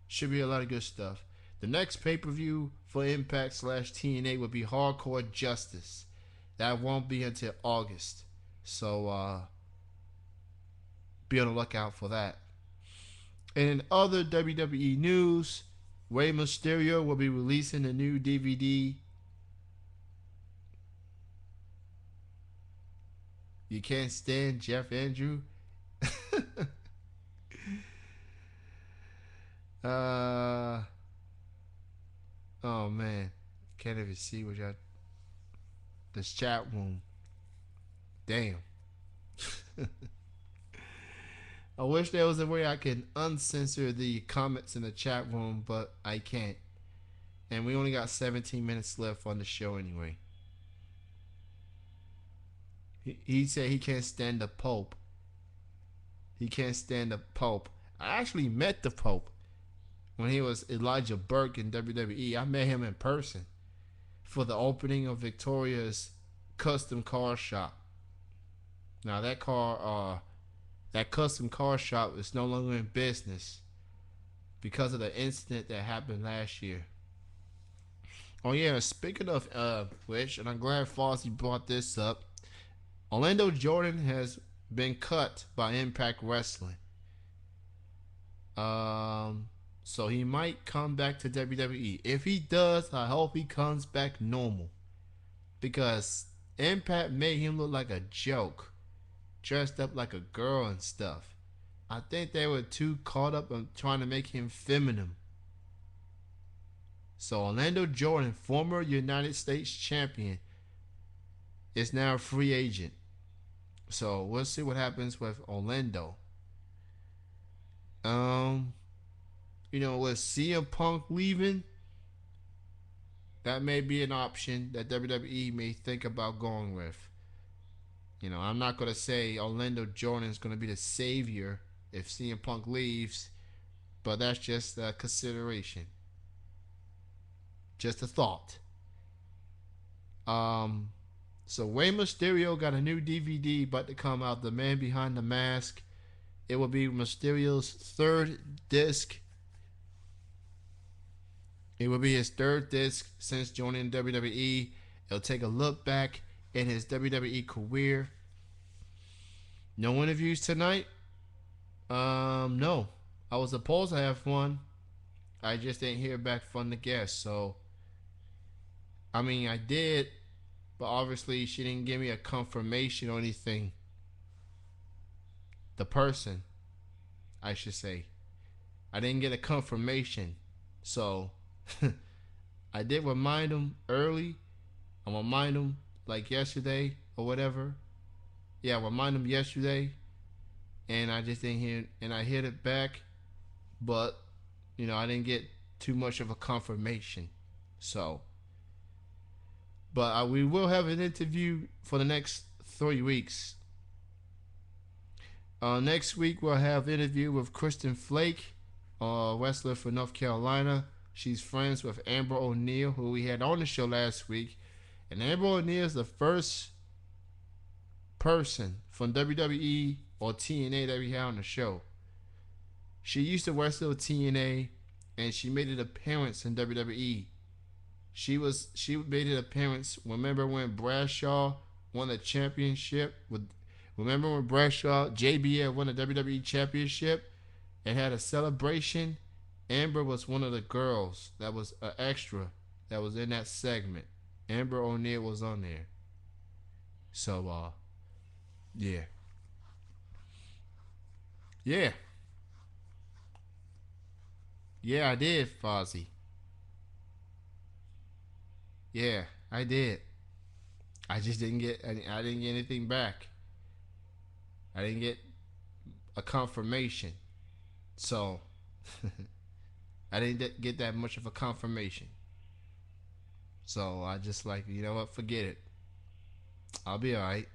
Should be a lot of good stuff. The next pay-per-view for Impact / TNA will be Hardcore Justice. That won't be until August. So, be on the lookout for that. And in other WWE news, Rey Mysterio will be releasing a new DVD. You can't stand Jeff Andrew? Oh man, can't even see what y'all. This chat room. Damn. I wish there was a way I can uncensor the comments in the chat room, but I can't. And we only got 17 minutes left on the show anyway. He said he can't stand the Pope. He can't stand the Pope. I actually met the Pope when he was Elijah Burke in WWE. I met him in person for the opening of Victoria's custom car shop. Now that custom car shop is no longer in business because of the incident that happened last year. Oh yeah, speaking of which, and I'm glad Fozzy brought this up, Orlando Jordan has been cut by Impact Wrestling. So he might come back to WWE. If he does, I hope he comes back normal, because Impact made him look like a joke, dressed up like a girl and stuff. I think they were too caught up on trying to make him feminine. So Orlando Jordan, former United States champion, is now a free agent. So we'll see what happens with Orlando. You know, with CM Punk leaving, that may be an option that WWE may think about going with. You know, I'm not going to say Orlando Jordan is going to be the savior if CM Punk leaves, but that's just a consideration. Just a thought. So Rey Mysterio got a new DVD about to come out, The Man Behind the Mask. It will be Mysterio's third disc. It will be his third disc since joining WWE. It'll take a look back in his WWE career. No interviews tonight? No. I was supposed to have one. I just didn't hear back from the guest. So, I mean, I did, but obviously she didn't give me a confirmation or anything. The person, I should say. I didn't get a confirmation. So, I did remind him early. I remind him like yesterday or whatever. Yeah, I remind him yesterday. And I just didn't hear, and I hit it back. But, you know, I didn't get too much of a confirmation. So, but we will have an interview for the next 3 weeks. Next week we'll have an interview with Kristen Flake, wrestler for North Carolina. She's friends with Amber O'Neal, who we had on the show last week. And Amber O'Neal is the first person from WWE or TNA that we had on the show. She used to wrestle TNA, and she made an appearance in WWE. She made an appearance. Remember when Bradshaw won the championship? Remember when Bradshaw JBL won the WWE championship and had a celebration? Amber was one of the girls that was an extra that was in that segment. Amber O'Neil was on there. So yeah. Yeah. Yeah, I did, Fozzy. Yeah, I did. I just didn't get. I didn't get anything back. I didn't get a confirmation. So I didn't get that much of a confirmation. So I just like, you know what? Forget it. I'll be alright.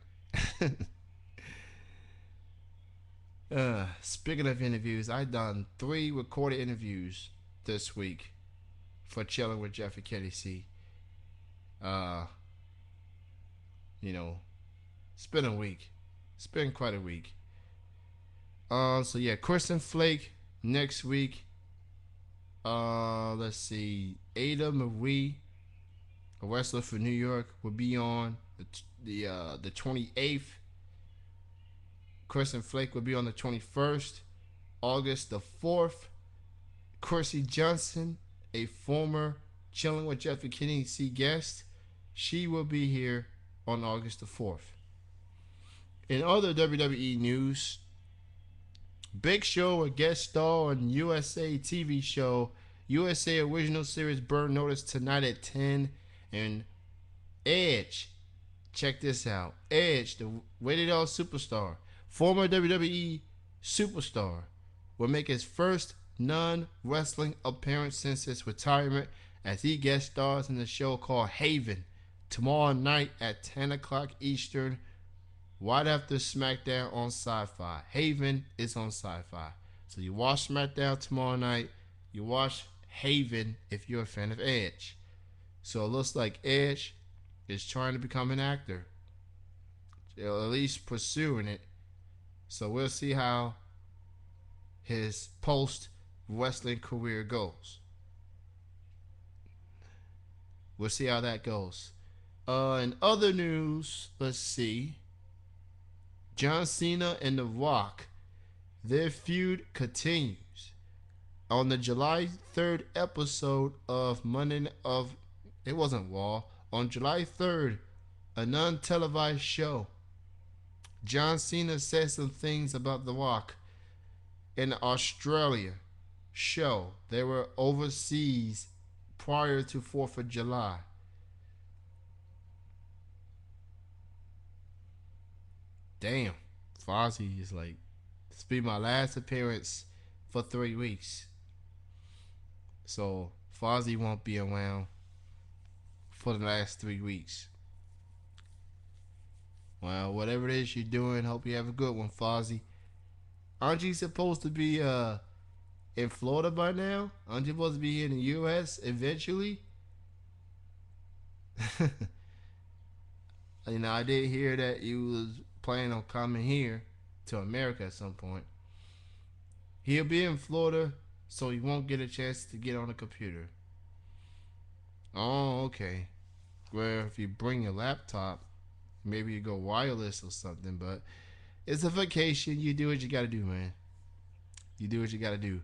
Speaking of interviews, I done 3 recorded interviews this week for Chilling with Jeff and Kenny C. Uh, you know, it's been a week. It's been quite a week. So yeah, Kristen Flake next week. Let's see, Ada Marie, a wrestler for New York, will be on the 28th. Kristen Flake will be on the 21st. August the 4th. Chrissy Johnson, a former Chilling with Jeff and Kenny C guest, she will be here on August the 4th. In other WWE news, Big Show will guest star on USA TV show USA Original Series Burn Notice tonight at 10. And Edge, check this out. Edge, the rated R superstar, former WWE superstar, will make his first non-wrestling appearance since his retirement as he guest stars in the show called Haven tomorrow night at 10 o'clock Eastern, right after SmackDown on Sci-Fi. Haven is on Sci-Fi. So you watch SmackDown tomorrow night, you watch Haven if you're a fan of Edge. So it looks like Edge is trying to become an actor, or at least pursuing it. So we'll see how his post-wrestling career goes. We'll see how that goes. In other news, let's see. John Cena and The Rock, their feud continues. On the July 3rd episode of it wasn't Raw, on July 3rd, a non-televised show, John Cena said some things about The Rock in the Australia show. They were overseas prior to 4th of July. Damn, Fozzy is like, this will be my last appearance for 3 weeks. So Fozzy won't be around for the last 3 weeks. Well, whatever it is you're doing, hope you have a good one, Fozzy. Aren't you supposed to be in Florida by now? Aren't you supposed to be in the U.S. eventually? You know, I did hear that you was planning on coming here to America at some point. He'll be in Florida, so he won't get a chance to get on a computer. Oh, okay. Well, if you bring your laptop, maybe you go wireless or something, but it's a vacation. You do what you gotta do, man. You do what you gotta do.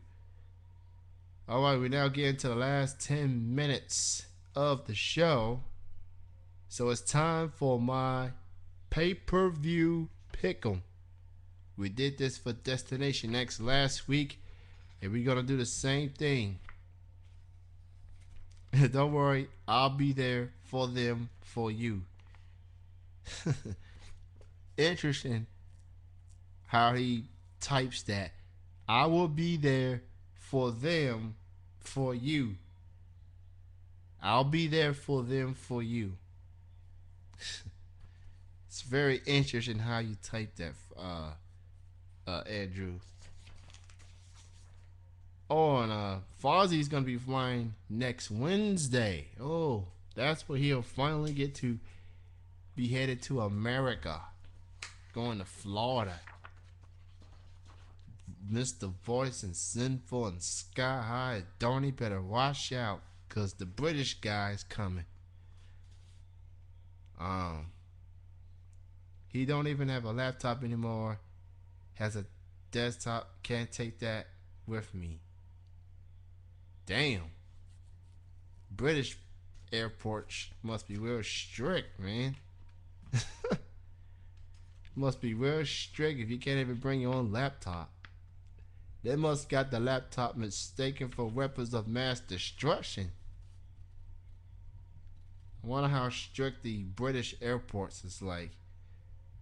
Alright, we now get into the last 10 minutes of the show. So it's time for my pay-per-view pick'em. We did this for Destination X last week, and we're gonna do the same thing. Don't worry, I'll be there for them, for you. Interesting how he types that. I will be there for them, for you. I'll be there for them, for you. It's very interesting how you type that, Andrew. Oh, and Fozzy's gonna be flying next Wednesday. Oh, that's where he'll finally get to be headed to America, going to Florida. Mr. Voice and Sinful and Sky High. Donnie better watch out, cause the British guy is coming. Um, he don't even have a laptop anymore. Has a desktop. Can't take that with me. Damn. British airports must be real strict, man. Must be real strict if you can't even bring your own laptop. They must got the laptop mistaken for weapons of mass destruction. I wonder how strict the British airports is like.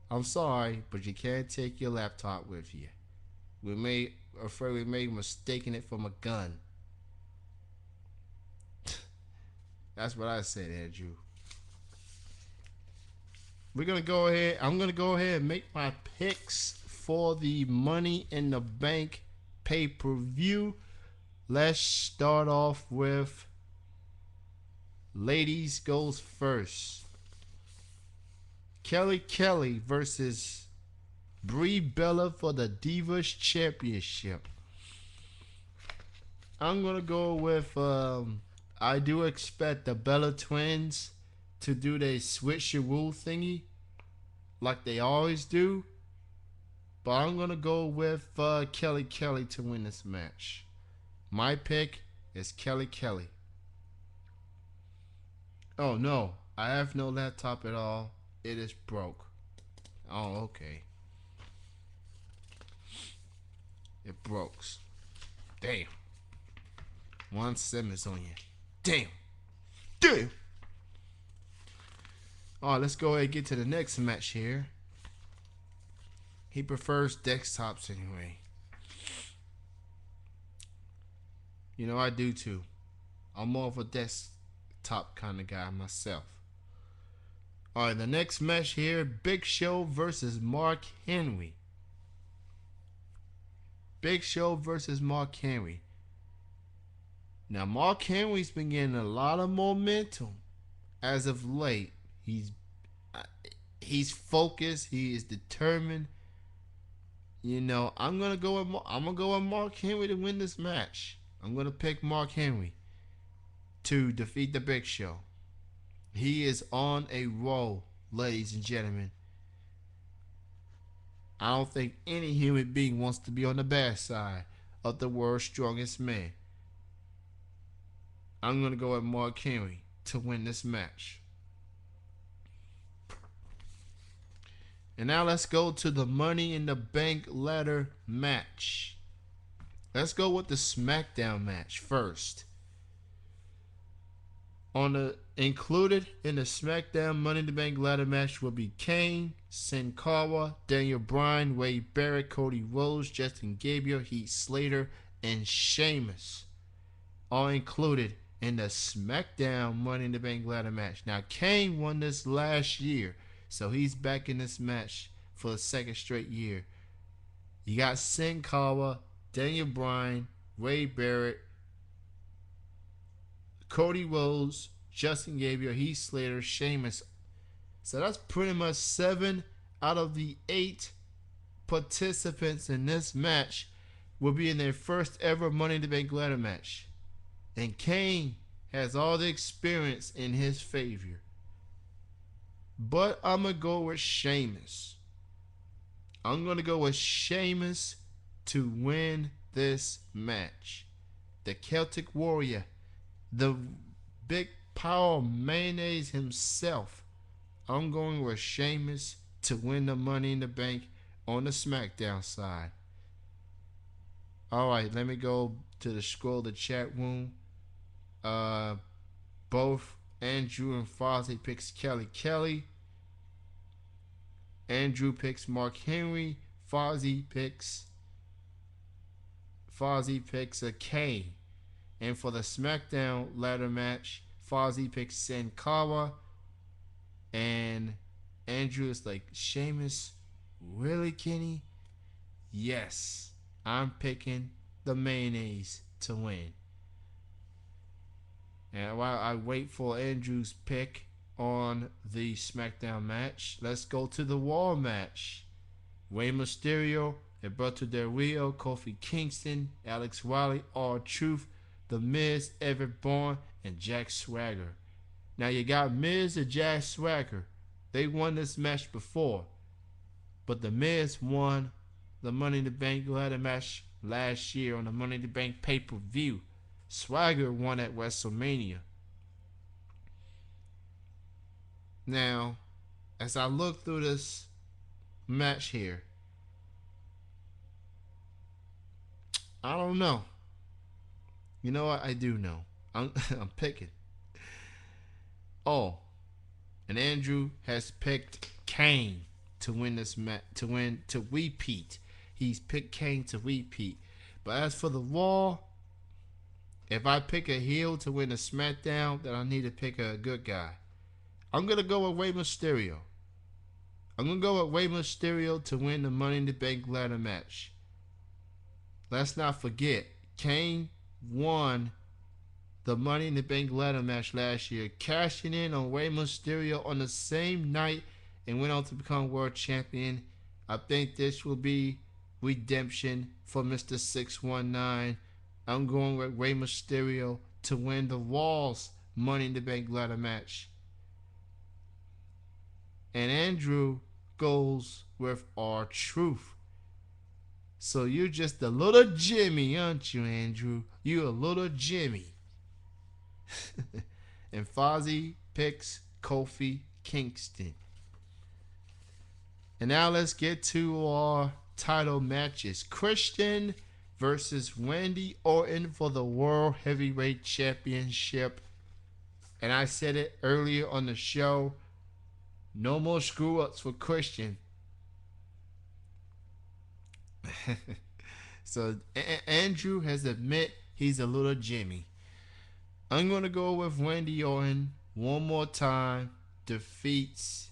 I'm sorry, but you can't take your laptop with you. Afraid we may mistaken it for a gun. That's what I said, Andrew. I'm gonna go ahead and make my picks for the Money in the Bank pay-per-view. Let's start off with ladies goes first. Kelly versus Brie Bella for the Divas Championship. I'm gonna go with I do expect the Bella Twins to do their switcheroo thingy like they always do. But I'm going to go with Kelly to win this match. My pick is Kelly. Oh no, I have no laptop at all. It is broke. Oh, okay. It broke. Damn. One Simmons on you. Damn. Alright, let's go ahead and get to the next match here. He prefers desktops anyway. You know, I do too. I'm more of a desktop kind of guy myself. Alright, the next match here, Big Show versus Mark Henry. Big Show versus Mark Henry. Now, Mark Henry's been getting a lot of momentum as of late. He's focused. He is determined. You know, I'm gonna go with Mark Henry to win this match. I'm gonna pick Mark Henry to defeat the Big Show. He is on a roll, ladies and gentlemen. I don't think any human being wants to be on the bad side of the world's strongest man. I'm gonna go with Mark Henry to win this match. And now let's go to the Money in the Bank ladder match. Let's go with the SmackDown match first. Included in the SmackDown Money in the Bank ladder match will be Kane, Sin Cara, Daniel Bryan, Wade Barrett, Cody Rhodes, Justin Gabriel, Heath Slater, and Sheamus. All included in the SmackDown Money in the Bank ladder match. Now, Kane won this last year, so he's back in this match for the second straight year. You got Sin Cara, Daniel Bryan, Wade Barrett, Cody Rhodes, Justin Gabriel, Heath Slater, Sheamus. So that's pretty much 7 out of the 8 participants in this match will be in their first ever Money in the Bank ladder match. And Kane has all the experience in his favor. But I'm going to go with Sheamus. I'm going to go with Sheamus to win this match. The Celtic Warrior, the big power mayonnaise himself. I'm going with Sheamus to win the Money in the Bank on the SmackDown side. Alright, let me go to the scroll of the chat room. Both Andrew and Fozzie picks Kelly. Andrew picks Mark Henry. Fozzie picks a Kane. And for the SmackDown ladder match, Fozzie picks Sin Cara. And Andrew is like, Sheamus, really, Kenny? Yes, I'm picking the mayonnaise to win. And while I wait for Andrew's pick on the SmackDown match, let's go to the Wall match. Rey Mysterio, Alberto Del Rio, Kofi Kingston, Alex Wiley, R-Truth, The Miz, Everett Bourne, and Jack Swagger. Now you got Miz and Jack Swagger. They won this match before, but The Miz won the Money in the Bank ladder match last year on the Money in the Bank pay-per-view. Swagger won at WrestleMania. Now, as I look through this match here, I don't know. You know what? I do know. I'm picking. Oh, and Andrew has picked Kane to win this match, to repeat. He's picked Kane to repeat. But as for the Raw, if I pick a heel to win a SmackDown, then I need to pick a good guy. I'm gonna go with Rey Mysterio. I'm gonna go with Rey Mysterio to win the Money in the Bank ladder match. Let's not forget, Kane won the Money in the Bank ladder match last year, cashing in on Rey Mysterio on the same night and went on to become world champion. I think this will be redemption for Mr. 619. I'm going with Rey Mysterio to win the Raw's Money in the Bank ladder match. And Andrew goes with R-Truth. So you're just a little Jimmy, aren't you, Andrew? You're a little Jimmy. And Fozzy picks Kofi Kingston. And now let's get to our title matches. Christian versus Randy Orton for the World Heavyweight Championship. And I said it earlier on the show, no more screw-ups for Christian. So Andrew has admitted he's a little Jimmy. I'm going to go with Randy Orton one more time. Defeats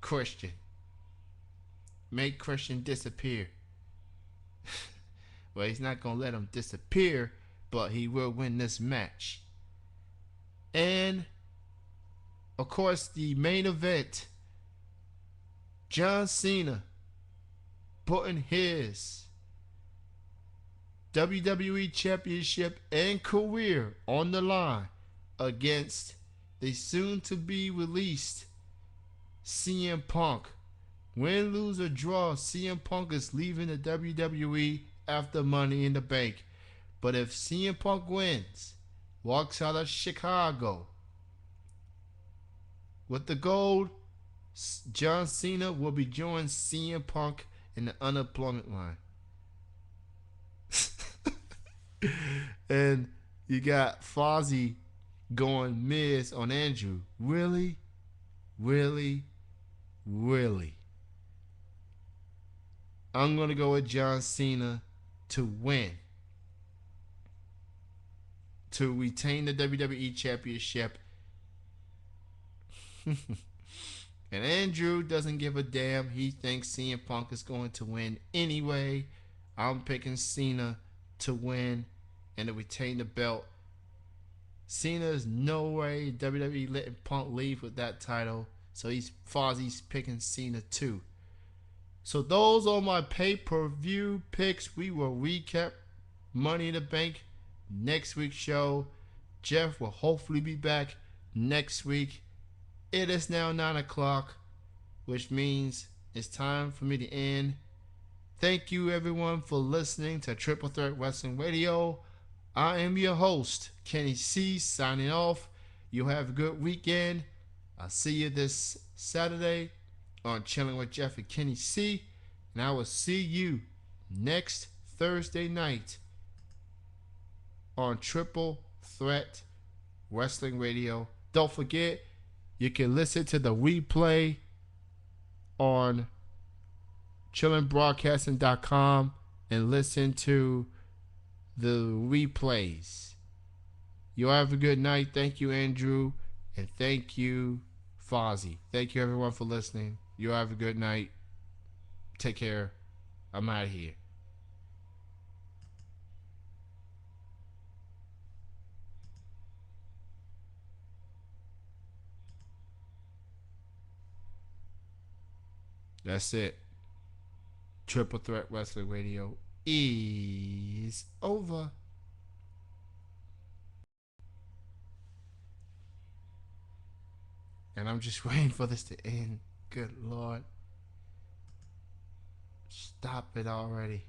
Christian. Make Christian disappear. Well, he's not going to let him disappear, but he will win this match. And, of course, the main event, John Cena putting his WWE Championship and career on the line against the soon-to-be released CM Punk. Win, lose, or draw, CM Punk is leaving the WWE after Money in the Bank. But if CM Punk wins, walks out of Chicago with the gold, John Cena will be joining CM Punk in the unemployment line. And you got Fozzy going Miz on Andrew. Really? Really? Really? I'm going to go with John Cena to win. To retain the WWE Championship. And Andrew doesn't give a damn. He thinks CM Punk is going to win anyway. I'm picking Cena to win and to retain the belt. Cena's no way WWE letting Punk leave with that title. So Fozzy's picking Cena too. So those are my pay-per-view picks. We will recap Money in the Bank next week's show. Jeff will hopefully be back next week. It is now 9 o'clock, which means it's time for me to end. Thank you everyone for listening to Triple Threat Wrestling Radio. I am your host, Kenny C, signing off. You have a good weekend. I'll see you this Saturday on Chilling with Jeff and Kenny C. And I will see you next Thursday night on Triple Threat Wrestling Radio. Don't forget, you can listen to the replay on chillingbroadcasting.com and listen to the replays. You have a good night. Thank you, Andrew. And thank you, Fozzy. Thank you, everyone, for listening. You have a good night. Take care. I'm out of here. That's it. Triple Threat Wrestling Radio is over. And I'm just waiting for this to end. Good Lord. Stop it already.